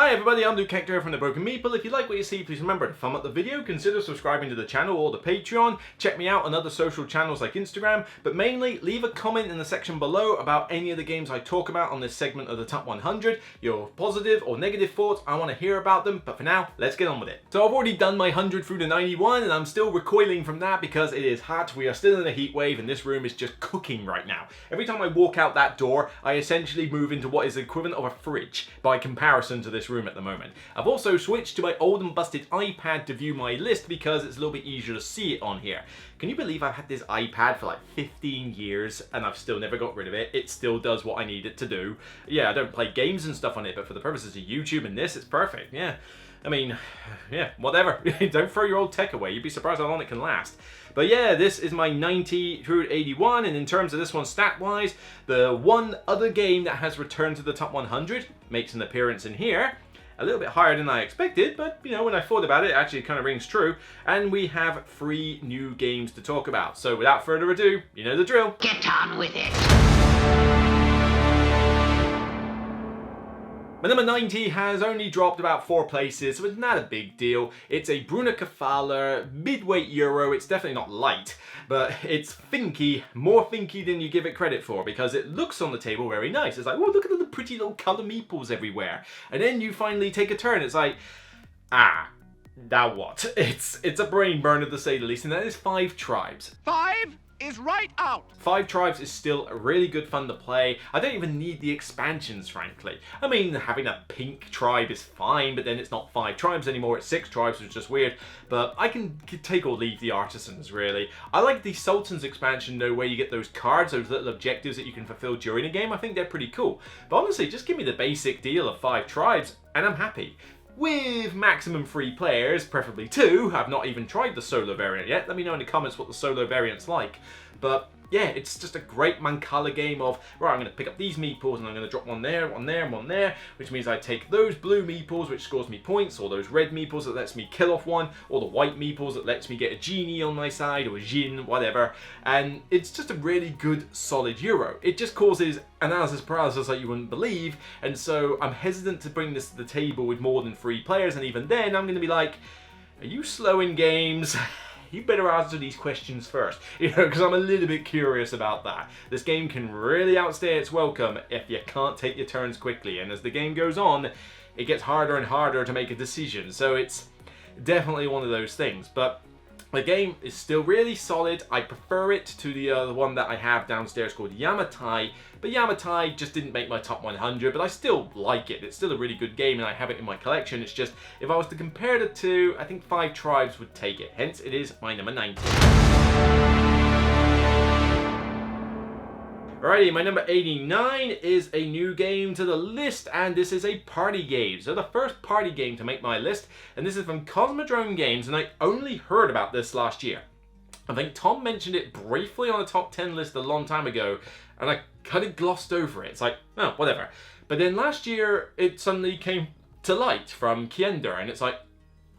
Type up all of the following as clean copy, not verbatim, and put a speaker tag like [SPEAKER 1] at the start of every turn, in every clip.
[SPEAKER 1] Hi everybody, I'm Luke Hector from the Broken Meeple. If you like what you see, please remember to thumb up the video, consider subscribing to the channel or the Patreon, check me out on other social channels like Instagram, but mainly leave a comment in the section below about any of the games I talk about on this segment of the Top 100. Your positive or negative thoughts, I want to hear about them, but for now, let's get on with it. So I've already done my 100 through to 91 and I'm still recoiling from that because it is hot, we are still in a heat wave and this room is just cooking right now. Every time I walk out that door, I essentially move into what is the equivalent of a fridge by comparison to this room at the moment. I've also switched to my old and busted iPad to view my list because it's a little bit easier to see it on here. Can you believe I've had this iPad for like 15 years and I've still never got rid of it? It still does what I need it to do. Yeah, I don't play games and stuff on it, but for the purposes of YouTube and this, it's perfect. Yeah. I mean, yeah, whatever. Don't throw your old tech away. You'd be surprised how long it can last. But yeah, this is my 90 through 81, and in terms of this one stat-wise, the one other game that has returned to the top 100 makes an appearance in here. A little bit higher than I expected, but you know, when I thought about it, it actually kind of rings true. And we have 3 new games to talk about. So without further ado, you know the drill.
[SPEAKER 2] Get on with it.
[SPEAKER 1] My number 90 has only dropped about 4 places, so it's not a big deal. It's a Bruna Kefala midweight Euro. It's definitely not light, but it's finky, more finky than you give it credit for, because it looks on the table very nice. It's like, oh, look at the pretty little colour meeples everywhere. And then you finally take a turn. It's like, now what? It's a brain burner to say the least, and that is 5 Tribes.
[SPEAKER 3] 5 is right out.
[SPEAKER 1] 5 Tribes is still really good fun to play. I don't even need the expansions, frankly. I mean, having a pink tribe is fine, but then it's not 5 Tribes anymore, it's 6 Tribes, which is just weird. But I can take or leave the artisans, really. I like the Sultan's expansion, though, where you get those cards, those little objectives that you can fulfill during a game. I think they're pretty cool. But honestly, just give me the basic deal of 5 Tribes, and I'm happy. With maximum 3 players, preferably 2. I've not even tried the solo variant yet. Let me know in the comments what the solo variant's like. But yeah, it's just a great Mancala game of, right, I'm going to pick up these meeples and I'm going to drop one there, one there, and one there, which means I take those blue meeples, which scores me points, or those red meeples that lets me kill off one, or the white meeples that lets me get a genie on my side, or a djinn, whatever. And it's just a really good, solid Euro. It just causes analysis paralysis like you wouldn't believe, and so I'm hesitant to bring this to the table with more than 3 players, and even then I'm going to be like, are you slow in games? You better answer these questions first, you know, because I'm a little bit curious about that. This game can really outstay its welcome if you can't take your turns quickly, and as the game goes on, it gets harder and harder to make a decision, so it's definitely one of those things. But the game is still really solid. I prefer it to the one that I have downstairs called Yamatai, but Yamatai just didn't make my top 100, but I still like it. It's still a really good game and I have it in my collection. It's just, if I was to compare the two, I think 5 Tribes would take it. Hence, it is my number 90. Alrighty, my number 89 is a new game to the list, and this is a party game. So the first party game to make my list, and this is from Cosmodrome Games, and I only heard about this last year. I think Tom mentioned it briefly on a top 10 list a long time ago, and I kind of glossed over it. It's like, oh, whatever. But then last year, it suddenly came to light from Kiender, and it's like,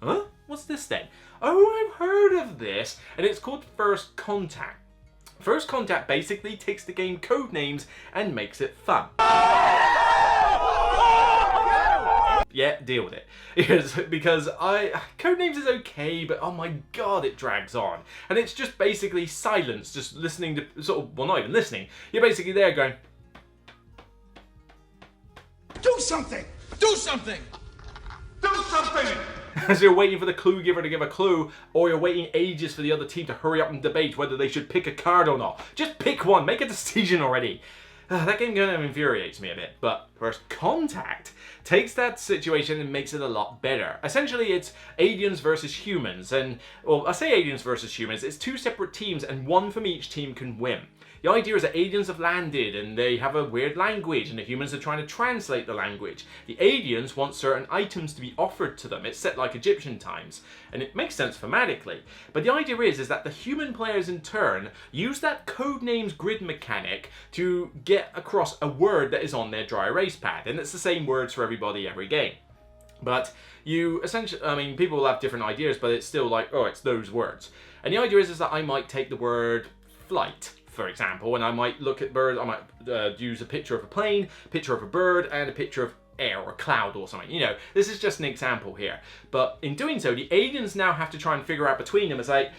[SPEAKER 1] huh? What's this then? Oh, I've heard of this, and it's called First Contact. First Contact basically takes the game code names and makes it fun. Yeah, deal with it. Yes, because Codenames is okay, but oh my god, it drags on. And it's just basically silence, just listening to, sort of, well, not even listening. You're basically there going,
[SPEAKER 3] Do something! Do something! Do something!
[SPEAKER 1] as you're waiting for the clue giver to give a clue, or you're waiting ages for the other team to hurry up and debate whether they should pick a card or not. Just pick one, make a decision already. That game kind of infuriates me a bit, but First Contact takes that situation and makes it a lot better. Essentially, it's aliens versus humans, and, well, I say aliens versus humans, it's 2 separate teams and one from each team can win. The idea is that aliens have landed and they have a weird language and the humans are trying to translate the language. The aliens want certain items to be offered to them. It's set like Egyptian times, and it makes sense thematically. But the idea is that the human players in turn use that codenames grid mechanic to get across a word that is on their dry erase pad, and it's the same words for everybody every game. But you essentially, I mean, people will have different ideas, but it's still like, oh, it's those words. And the idea is that I might take the word flight, for example, and I might look at birds, I might use a picture of a plane, picture of a bird, and a picture of air or cloud or something. You know, this is just an example here. But in doing so, the aliens now have to try and figure out between them, it's like,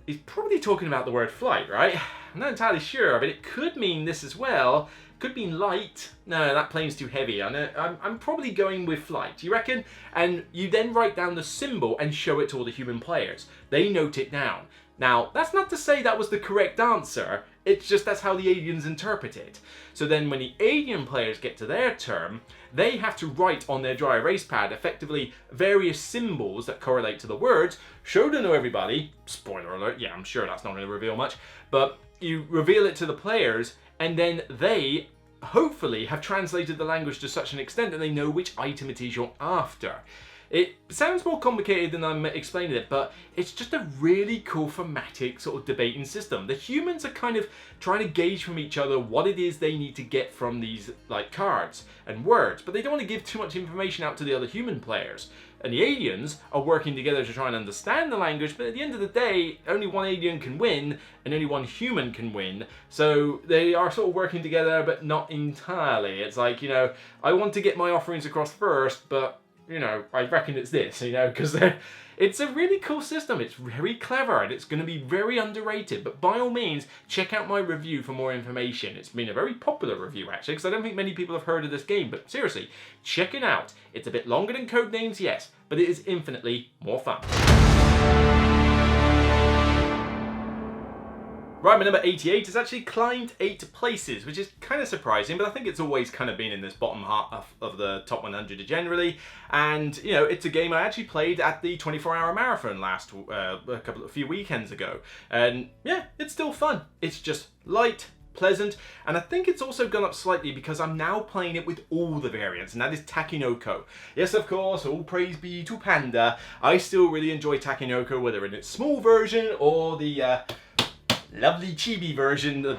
[SPEAKER 1] he's probably talking about the word flight, right? I'm not entirely sure, but it could mean this as well. Could mean light. No, that plane's too heavy. I'm probably going with flight. You reckon? And you then write down the symbol and show it to all the human players. They note it down. Now, that's not to say that was the correct answer. It's just that's how the aliens interpret it. So then when the alien players get to their turn, they have to write on their dry erase pad effectively various symbols that correlate to the words, show them to everybody. Spoiler alert, yeah, I'm sure that's not going to reveal much. But you reveal it to the players, and then they hopefully have translated the language to such an extent that they know which item it is you're after. It sounds more complicated than I'm explaining it, but it's just a really cool thematic sort of debating system. The humans are kind of trying to gauge from each other what it is they need to get from these like cards and words, but they don't want to give too much information out to the other human players. And the aliens are working together to try and understand the language, but at the end of the day, only one alien can win, and only one human can win. So they are sort of working together, but not entirely. It's like, you know, I want to get my offerings across first, but you know, I reckon it's this, you know, because it's a really cool system. It's very clever and it's going to be very underrated. But by all means, check out my review for more information. It's been a very popular review, actually, because I don't think many people have heard of this game. But seriously, check it out. It's a bit longer than Codenames, yes, but it is infinitely more fun. Right, my number 88 has actually climbed 8 places, which is kind of surprising, but I think it's always kind of been in this bottom half of the top 100 generally. And, you know, it's a game I actually played at the 24-hour marathon a few weekends ago. And yeah, it's still fun. It's just light, pleasant, and I think it's also gone up slightly because I'm now playing it with all the variants, and that is Takenoko. Yes, of course, all praise be to Panda. I still really enjoy Takenoko, whether in its small version or the lovely chibi version, the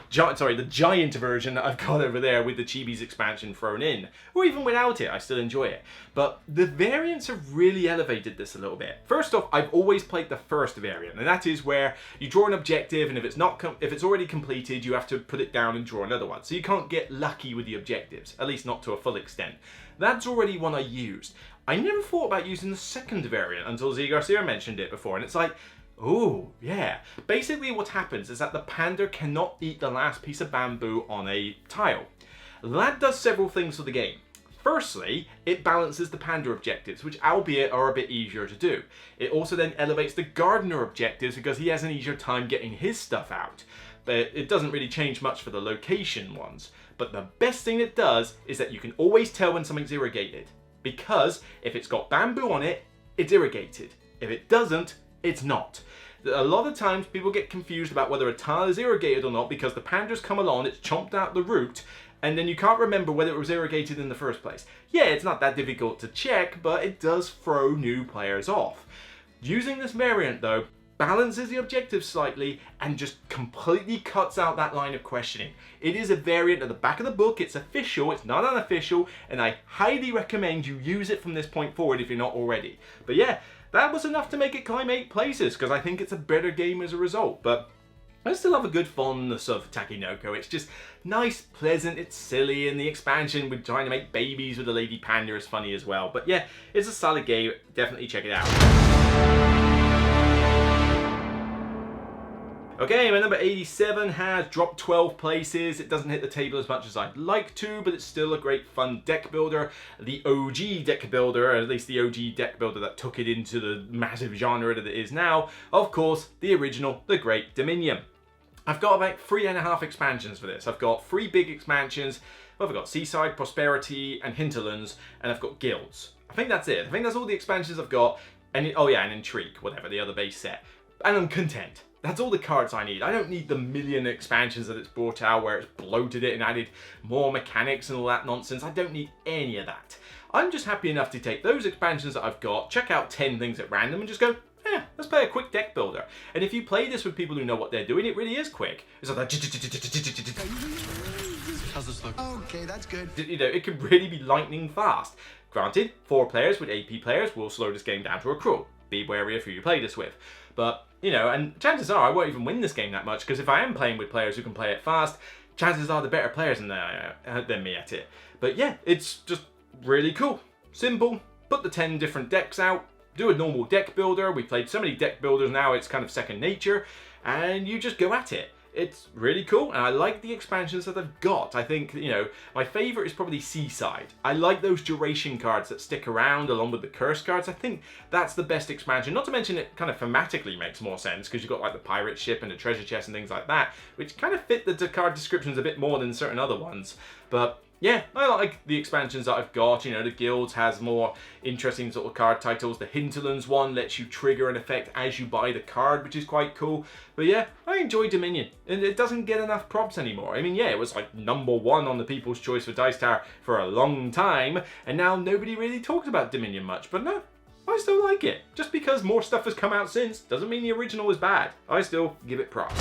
[SPEAKER 1] giant version that I've got over there with the Chibi's expansion thrown in. Or even without it, I still enjoy it. But the variants have really elevated this a little bit. First off, I've always played the first variant, and that is where you draw an objective, and if it's already completed, you have to put it down and draw another one. So you can't get lucky with the objectives, at least not to a full extent. That's already one I used. I never thought about using the second variant until Z Garcia mentioned it before, and it's like, oh, yeah. Basically what happens is that the panda cannot eat the last piece of bamboo on a tile. That does several things for the game. Firstly, it balances the panda objectives, which albeit are a bit easier to do. It also then elevates the gardener objectives because he has an easier time getting his stuff out. But it doesn't really change much for the location ones. But the best thing it does is that you can always tell when something's irrigated. Because if it's got bamboo on it, it's irrigated. If it doesn't, it's not. A lot of times people get confused about whether a tile is irrigated or not because the panda's come along, it's chomped out the root, and then you can't remember whether it was irrigated in the first place. Yeah, it's not that difficult to check, but it does throw new players off. Using this variant though, balances the objectives slightly and just completely cuts out that line of questioning. It is a variant at the back of the book, it's official, it's not unofficial, and I highly recommend you use it from this point forward if you're not already. But yeah, that was enough to make it climb 8 places, because I think it's a better game as a result. But I still have a good fondness of Takenoko. It's just nice, pleasant, it's silly, and the expansion with trying to make babies with a lady panda is funny as well. But yeah, it's a solid game, definitely check it out. Okay, my number 87 has dropped 12 places. It doesn't hit the table as much as I'd like to, but it's still a great fun deck builder. The OG deck builder, or at least the OG deck builder that took it into the massive genre that it is now. Of course, the original, the Great Dominion. I've got about 3.5 expansions for this. I've got 3 big expansions. Well, I've got Seaside, Prosperity, and Hinterlands, and I've got Guilds. I think that's it. I think that's all the expansions I've got. And oh yeah, and Intrigue, whatever, the other base set. And I'm content. That's all the cards I need. I don't need the million expansions that it's brought out where it's bloated it and added more mechanics and all that nonsense. I don't need any of that. I'm just happy enough to take those expansions that I've got, check out 10 things at random and just go, yeah, let's play a quick deck builder. And if you play this with people who know what they're doing, it really is quick. It's like that.
[SPEAKER 3] How's this look? Okay, that's good.
[SPEAKER 1] You know, it can really be lightning fast. Granted, 4 players with AP players will slow this game down to a crawl. Be wary of who you play this with. But, you know, and chances are I won't even win this game that much, because if I am playing with players who can play it fast, chances are the better players than me at it. But yeah, it's just really cool. Simple, put the 10 different decks out, do a normal deck builder. We played so many deck builders now, it's kind of second nature, and you just go at it. It's really cool, and I like the expansions that they've got. I think, you know, my favorite is probably Seaside. I like those duration cards that stick around along with the curse cards. I think that's the best expansion. Not to mention it kind of thematically makes more sense because you've got like the pirate ship and the treasure chest and things like that, which kind of fit the card descriptions a bit more than certain other ones. But yeah, I like the expansions that I've got. You know, the Guilds has more interesting sort of card titles. The Hinterlands one lets you trigger an effect as you buy the card, which is quite cool. But yeah, I enjoy Dominion, and it doesn't get enough props anymore. I mean, yeah, it was like #1 on the People's Choice for Dice Tower for a long time, and now nobody really talks about Dominion much. But no, I still like it. Just because more stuff has come out since doesn't mean the original is bad. I still give it props.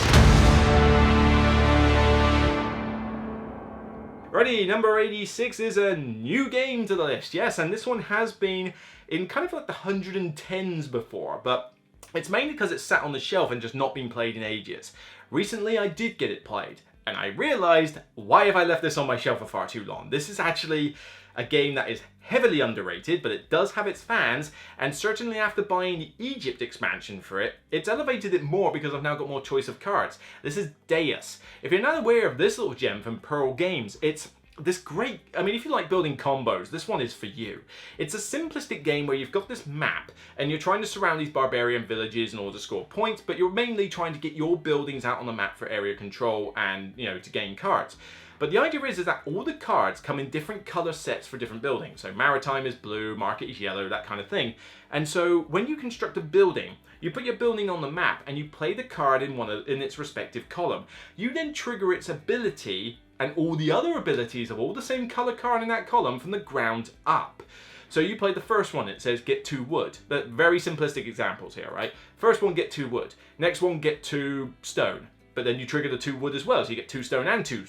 [SPEAKER 1] Righty, number 86 is a new game to the list. Yes, and this one has been in kind of like the 110s before, but it's mainly because it's sat on the shelf and just not been played in ages. Recently, I did get it played, and I realized, why have I left this on my shelf for far too long? This is actually a game that is heavily underrated, but it does have its fans, and certainly after buying the Egypt expansion for it, it's elevated it more because I've now got more choice of cards. This is Deus. If you're not aware of this little gem from Pearl Games, it's this great, I mean, if you like building combos, this one is for you. It's a simplistic game where you've got this map and you're trying to surround these barbarian villages in order to score points, but you're mainly trying to get your buildings out on the map for area control and, you know, to gain cards. But the idea is that all the cards come in different color sets for different buildings. So Maritime is blue, Market is yellow, that kind of thing. And so when you construct a building, you put your building on the map and you play the card in its respective column. You then trigger its ability and all the other abilities of all the same color card in that column from the ground up. So you play the first one, it says get 2 wood. But very simplistic examples here, right? First one, get 2 wood. Next one, get 2 stone. But then you trigger the 2 wood as well, so you get 2 stone and 2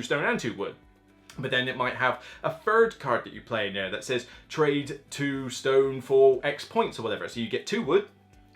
[SPEAKER 1] stone and 2 wood. But then it might have a third card that you play in there that says trade 2 stone for X points or whatever. So you get 2 wood,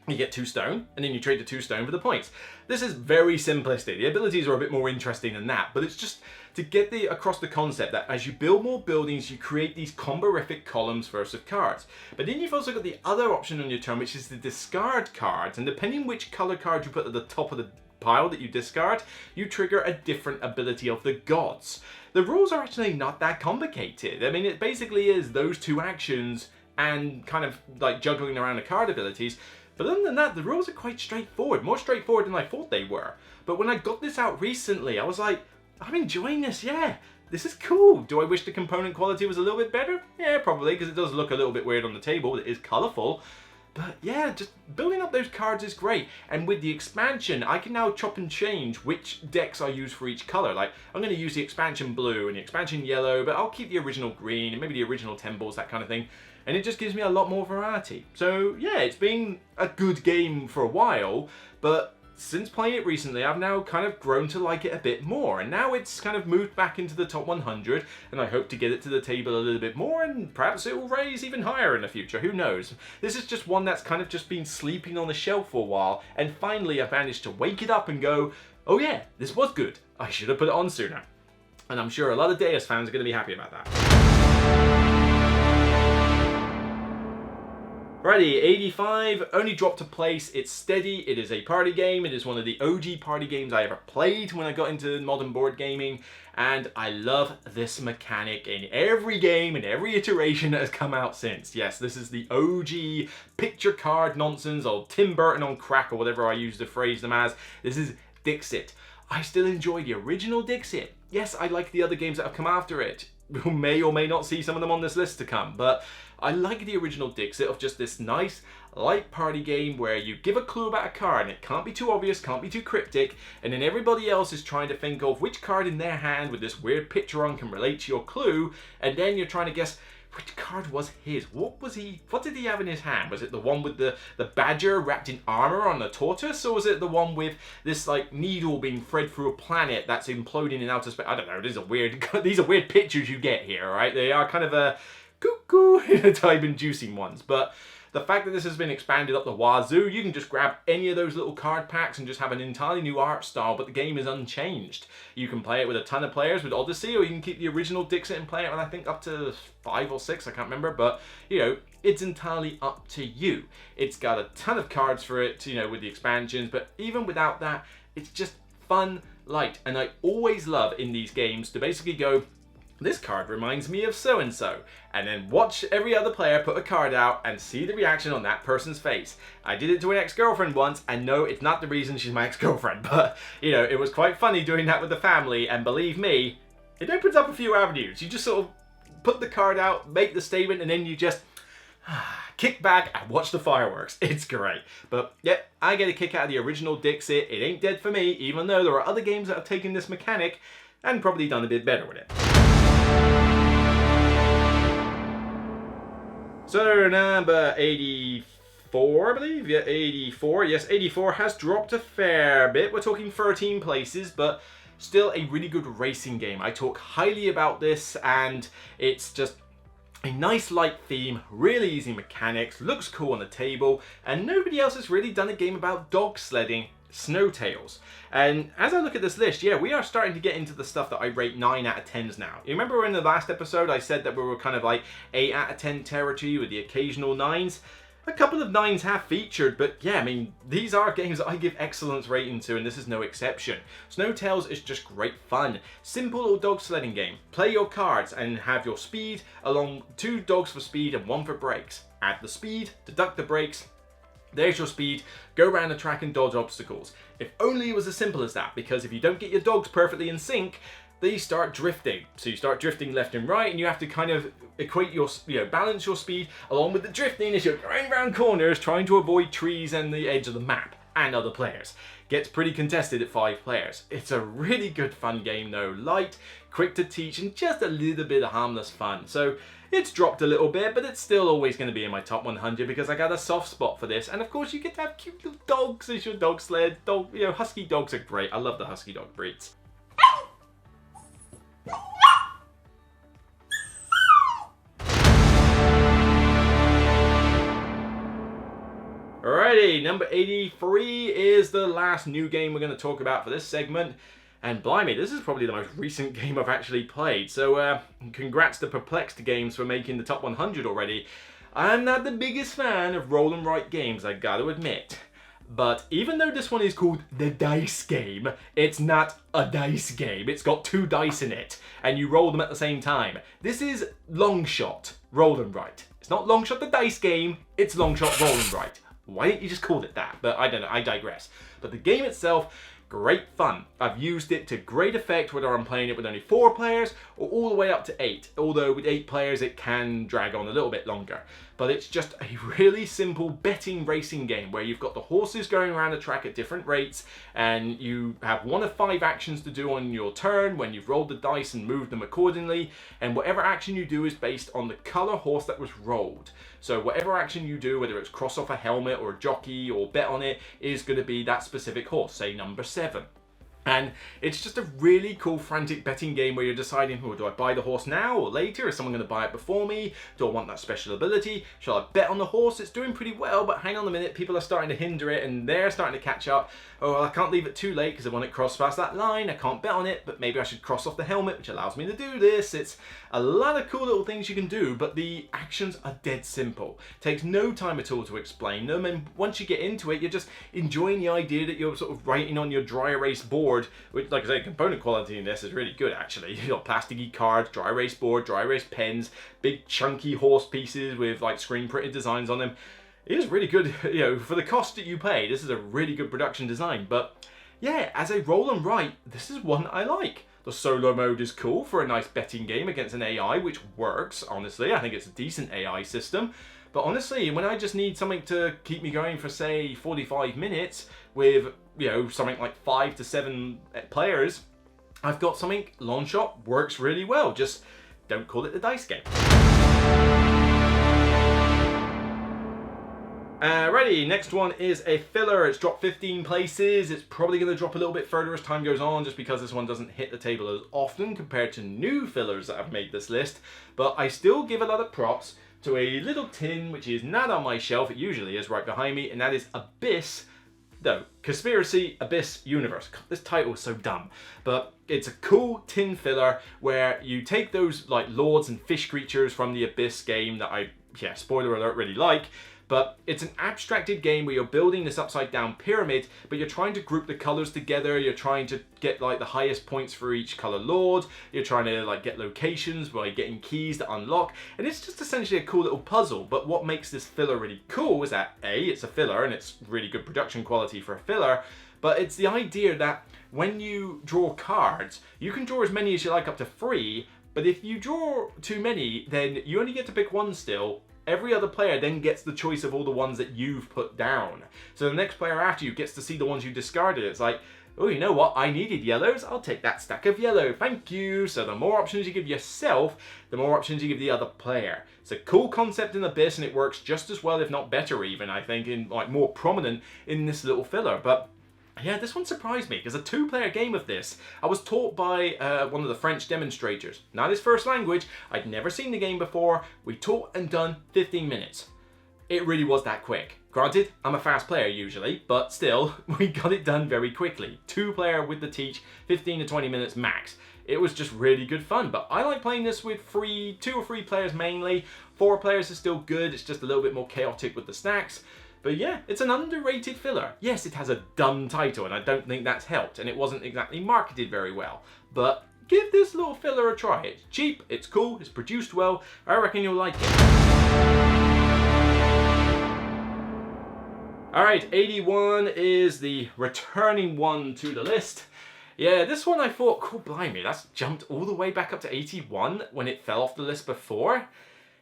[SPEAKER 1] you get 2 stone, and then you trade the 2 stone for the points. This is very simplistic. The abilities are a bit more interesting than that, but it's just to get across the concept that as you build more buildings, you create these comborific columns first of cards. But then you've also got the other option on your turn, which is to discard cards, and depending which color card you put at the top of the pile that you discard, you trigger a different ability of the gods. The rules are actually not that complicated. I mean, it basically is those 2 actions and kind of like juggling around the card abilities. But other than that, the rules are quite straightforward, more straightforward than I thought they were. But when I got this out recently, I was like, I'm enjoying this, yeah. This is cool. Do I wish the component quality was a little bit better? Yeah, probably, because it does look a little bit weird on the table. It is colourful. But yeah, just building up those cards is great. And with the expansion, I can now chop and change which decks I use for each color. Like, I'm going to use the expansion blue and the expansion yellow, but I'll keep the original green and maybe the original 10 balls, that kind of thing. And it just gives me a lot more variety. So yeah, it's been a good game for a while, but since playing it recently, I've now kind of grown to like it a bit more, and now it's kind of moved back into the top 100, and I hope to get it to the table a little bit more, and perhaps it will raise even higher in the future, who knows. This is just one that's kind of just been sleeping on the shelf for a while, and finally I've managed to wake it up and go, oh yeah, this was good, I should have put it on sooner. And I'm sure a lot of Deus fans are going to be happy about that. Righty, 85, only dropped a place, it's steady, it is a party game, it is one of the OG party games I ever played when I got into modern board gaming, and I love this mechanic in every game, in every iteration that has come out since. Yes, this is the OG picture card nonsense, or Tim Burton on crack, or whatever I use to phrase them as. This is Dixit. I still enjoy the original Dixit. Yes, I like the other games that have come after it. You may or may not see some of them on this list to come, but I like the original Dixit of just this nice, light party game where you give a clue about a card and it can't be too obvious, can't be too cryptic, and then everybody else is trying to think of which card in their hand with this weird picture on can relate to your clue, and then you're trying to guess which card was his. What did he have in his hand? Was it the one with the badger wrapped in armor on the tortoise, or was it the one with this like needle being thread through a planet that's imploding in outer space? I don't know. These are weird pictures you get here, right? They are kind of a cuckoo type inducing ones, but the fact that this has been expanded up the wazoo, you can just grab any of those little card packs and just have an entirely new art style, but the game is unchanged. You can play it with a ton of players with Odyssey, or you can keep the original Dixit and play it with, I think, up to 5 or 6, I can't remember, but, you know, it's entirely up to you. It's got a ton of cards for it, you know, with the expansions, but even without that, it's just fun, light. And I always love in these games to basically go, this card reminds me of so-and-so, and then watch every other player put a card out and see the reaction on that person's face. I did it to an ex-girlfriend once, and no, it's not the reason she's my ex-girlfriend, but, you know, it was quite funny doing that with the family, and believe me, it opens up a few avenues. You just sort of put the card out, make the statement, and then you just kick back and watch the fireworks. It's great. But, yep, I get a kick out of the original Dixit. It ain't dead for me, even though there are other games that have taken this mechanic and probably done a bit better with it. So number 84, I believe. Yeah, 84. Yes, 84 has dropped a fair bit. We're talking 13 places, but still a really good racing game. I talk highly about this, and it's just a nice light theme, really easy mechanics, looks cool on the table, and nobody else has really done a game about dog sledding, Snowtails. And as I look at this list, yeah, we are starting to get into the stuff that I rate 9 out of 10s now. You remember in the last episode I said that we were kind of like 8 out of 10 territory with the occasional 9s? A couple of 9s have featured, but yeah, I mean, these are games that I give excellence rating to, and this is no exception. Snowtails is just great fun. Simple little dog sledding game. Play your cards and have your speed along 2 dogs for speed and 1 for brakes. Add the speed, deduct the brakes. There's your speed, go around the track and dodge obstacles. If only it was as simple as that, because if you don't get your dogs perfectly in sync, they start drifting. So you start drifting left and right, and you have to kind of equate your, balance your speed along with the drifting as you're going around corners, trying to avoid trees and the edge of the map and other players. Gets pretty contested at 5 players. It's a really good fun game though, light, quick to teach, and just a little bit of harmless fun. So it's dropped a little bit, but it's still always going to be in my top 100 because I got a soft spot for this. And of course you get to have cute little dogs as your dog sled. Husky dogs are great. I love the husky dog breeds. Alrighty, number 83 is the last new game we're going to talk about for this segment. And blimey, this is probably the most recent game I've actually played. So congrats to Perplexed Games for making the top 100 already. I'm not the biggest fan of roll and write games, I gotta admit. But even though this one is called the dice game, it's not a dice game. It's got 2 dice in it, and you roll them at the same time. This is Longshot Roll and Write. It's not Longshot the dice game, it's Longshot Roll and Write. Why didn't you just call it that? But I don't know, I digress. But the game itself, great fun. I've used it to great effect whether I'm playing it with only 4 players or all the way up to 8. Although with 8 players it can drag on a little bit longer. But it's just a really simple betting racing game where you've got the horses going around the track at different rates, and you have 1 of 5 actions to do on your turn when you've rolled the dice and moved them accordingly, and whatever action you do is based on the colour horse that was rolled. So whatever action you do, whether it's cross off a helmet or a jockey or bet on it, is going to be that specific horse, say number 7. And it's just a really cool frantic betting game where you're deciding, oh, do I buy the horse now or later? Is someone going to buy it before me? Do I want that special ability? Shall I bet on the horse? It's doing pretty well, but hang on a minute, people are starting to hinder it and they're starting to catch up. Oh, well, I can't leave it too late because I want it crossed past that line. I can't bet on it, but maybe I should cross off the helmet, which allows me to do this. It's a lot of cool little things you can do, but the actions are dead simple. Takes no time at all to explain them, and once you get into it, you're just enjoying the idea that you're sort of writing on your dry erase board, which, like I say, component quality in this is really good actually. You've got plasticky cards, dry erase board, dry erase pens, big chunky horse pieces with like screen printed designs on them. It is really good, for the cost that you pay. This is a really good production design, but yeah, as a roll and write, this is one I like. The solo mode is cool for a nice betting game against an AI, which works, honestly. I think it's a decent AI system. But honestly, when I just need something to keep me going for, say, 45 minutes with, something like 5 to 7 players, I've got something. Longshot works really well. Just don't call it the dice game. Ready, next one is a filler. It's dropped 15 places. It's probably going to drop a little bit further as time goes on just because this one doesn't hit the table as often compared to new fillers that have made this list. But I still give a lot of props to a little tin which is not on my shelf, it usually is right behind me, and that is Abyss. No, Conspiracy Abyss Universe. God, this title is so dumb. But it's a cool tin filler where you take those like lords and fish creatures from the Abyss game that I, yeah, spoiler alert, really like. But it's an abstracted game where you're building this upside down pyramid, but you're trying to group the colors together, you're trying to get like the highest points for each color lord, you're trying to like get locations by getting keys to unlock, and it's just essentially a cool little puzzle. But what makes this filler really cool is that A, it's a filler and it's really good production quality for a filler, but it's the idea that when you draw cards, you can draw as many as you like, up to 3, but if you draw too many, then you only get to pick one still. Every other player then gets the choice of all the ones that you've put down. So the next player after you gets to see the ones you discarded. It's like, oh, you know what? I needed yellows. I'll take that stack of yellow. Thank you. So the more options you give yourself, the more options you give the other player. It's a cool concept in Abyss, and it works just as well, if not better even, I think, in like more prominent in this little filler. But yeah, this one surprised me, because a 2-player game of this, I was taught by one of the French demonstrators. Not his first language, I'd never seen the game before, we taught and done 15 minutes. It really was that quick. Granted, I'm a fast player usually, but still, we got it done very quickly. 2-player with the teach, 15 to 20 minutes max. It was just really good fun, but I like playing this with 2 or 3 players mainly. 4 players is still good, it's just a little bit more chaotic with the stacks. But yeah, it's an underrated filler. Yes, it has a dumb title, and I don't think that's helped, and it wasn't exactly marketed very well. But give this little filler a try. It's cheap, it's cool, it's produced well. I reckon you'll like it. Alright, 81 is the returning one to the list. Yeah, this one I thought, cool, blimey, that's jumped all the way back up to 81 when it fell off the list before.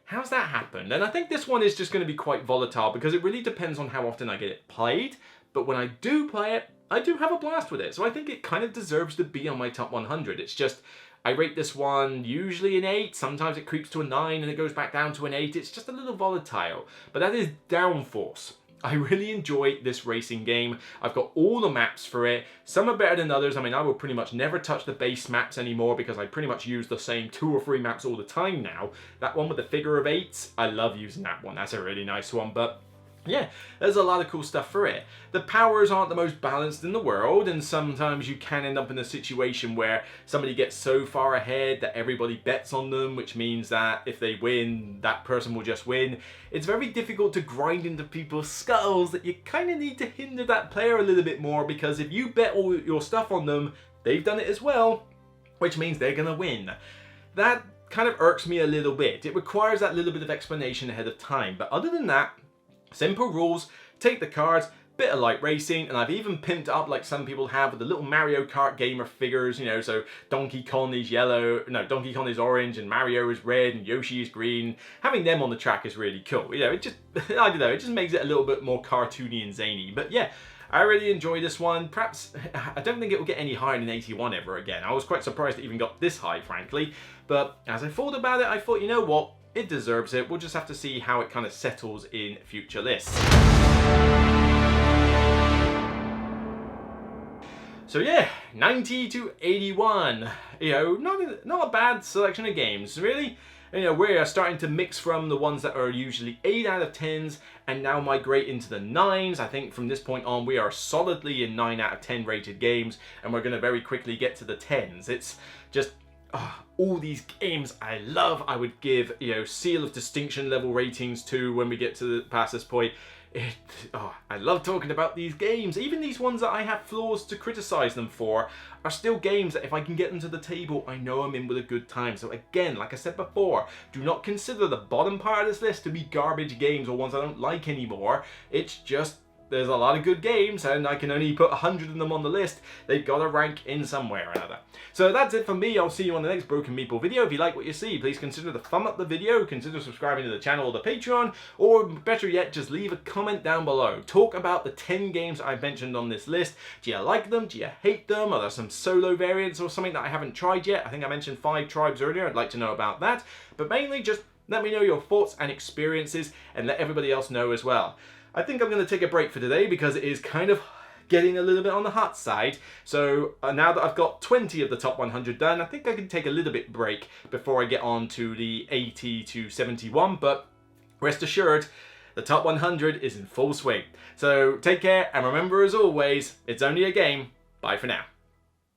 [SPEAKER 1] How's that happened? And I think this one is just going to be quite volatile because it really depends on how often I get it played. But when I do play it, I do have a blast with it. So I think it kind of deserves to be on my top 100. It's just, I rate this one usually an 8. Sometimes it creeps to a 9 and it goes back down to an 8. It's just a little volatile. But that is Downforce. I really enjoy this racing game. I've got all the maps for it. Some are better than others. I mean, I will pretty much never touch the base maps anymore because I pretty much use the same 2 or 3 maps all the time now. That one with the figure of 8s, I love using that one. That's a really nice one, but yeah, there's a lot of cool stuff for it. The powers aren't the most balanced in the world, and sometimes you can end up in a situation where somebody gets so far ahead that everybody bets on them, which means that if they win, that person will just win. It's very difficult to grind into people's skulls that you kind of need to hinder that player a little bit more, because if you bet all your stuff on them, they've done it as well, which means they're gonna win. That kind of irks me a little bit. It requires that little bit of explanation ahead of time, but other than that, simple rules, take the cards, bit of light racing, and I've even pimped up like some people have with the little Mario Kart gamer figures, you know, so Donkey Kong is yellow, no, Donkey Kong is orange, and Mario is red, and Yoshi is green. Having them on the track is really cool. You know, it just, I don't know, it just makes it a little bit more cartoony and zany. But yeah, I really enjoy this one. Perhaps, I don't think it will get any higher than 81 ever again. I was quite surprised it even got this high, frankly. But as I thought about it, I thought, you know what? It deserves it. We'll just have to see how it kind of settles in future lists. So yeah, 90 to 81. You know, not a bad selection of games, really. You know, we're starting to mix from the ones that are usually 8 out of 10s and now migrate into the 9s. I think from this point on, we are solidly in 9 out of 10 rated games, and we're going to very quickly get to the 10s. It's just, all these games I love. I would give, you know, seal of distinction level ratings to when we get to past this point. I love talking about these games. Even these ones that I have flaws to criticize them for are still games that if I can get them to the table, I know I'm in with a good time. So again, like I said before, do not consider the bottom part of this list to be garbage games or ones I don't like anymore. It's just, there's a lot of good games, and I can only put 100 of them on the list. They've got to rank in somewhere or another. So that's it for me. I'll see you on the next Broken Meeple video. If you like what you see, please consider to thumb up the video, consider subscribing to the channel or the Patreon, or better yet, just leave a comment down below. Talk about the 10 games I've mentioned on this list. Do you like them? Do you hate them? Are there some solo variants or something that I haven't tried yet? I think I mentioned 5 tribes earlier. I'd like to know about that. But mainly, just let me know your thoughts and experiences, and let everybody else know as well. I think I'm going to take a break for today because it is kind of getting a little bit on the hot side. So now that I've got 20 of the top 100 done, I think I can take a little bit break before I get on to the 80 to 71. But rest assured, the top 100 is in full swing. So take care, and remember, as always, it's only a game. Bye for now.